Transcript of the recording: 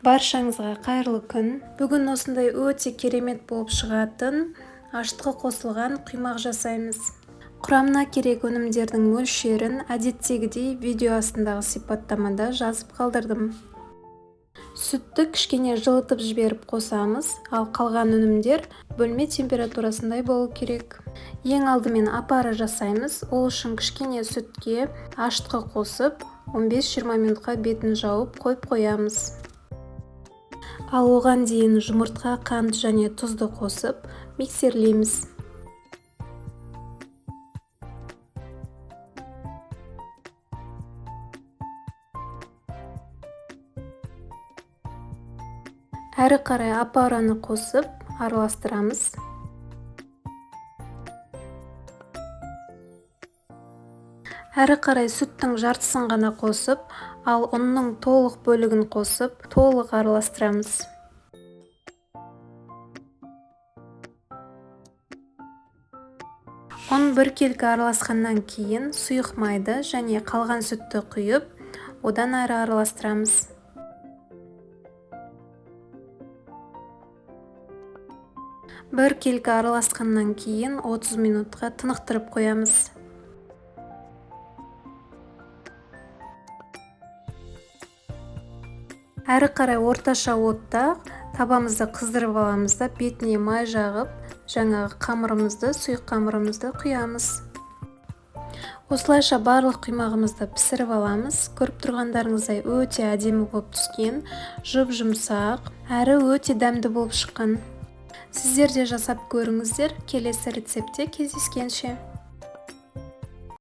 Баршаңызға қайырлы күн. Бүгін осындай өте керемет болып шығатын ашытқы қосылған құймақ жасаймыз. Құрамына керек өнімдердің мөлшерін әдеттегідей видео астындағы сипаттамада жазып қалдырдым. Сүтті кішкене жылытып жіберіп қосамыз, ал қалған өнімдер бөлме температурасындай болу керек. Ең алдымен апара жасаймыз. Ол үшін кішкене сүтке ашытқы қосып, 15-20 минутқа бетін жауып қойып қоямыз. Ал оған дейін жұмыртқа, қант және тұзды қосып, миксерлейміз. Әрі қарай апараны қосып, араластырамыз. Әрі қарай сүттің жартысын ғана қосып, ал ұнның толық бөлігін қосып, толық араластырамыз. Ұн біркелкі араласқаннан кейін сұйық майды және қалған сүтті құйып, одан әрі араластырамыз. Біркелкі араласқаннан кейін 30 минутқа тынықтырып қоямыз. Әрі қарай орташа отта табамызды қыздырып аламыз да бетіне май жағып, жаңағы қамырымызды, сұйық қамырымызды құямыз. Осылайша барлық құймағымызды пісіріп аламыз. Көріп тұрғандарыңыздай өте әдемі болып түскен, жұп-жұмсақ, әрі өте дәмді болып шыққан. Сіздер де жасап көріңіздер. Келесі рецептте кездескенше.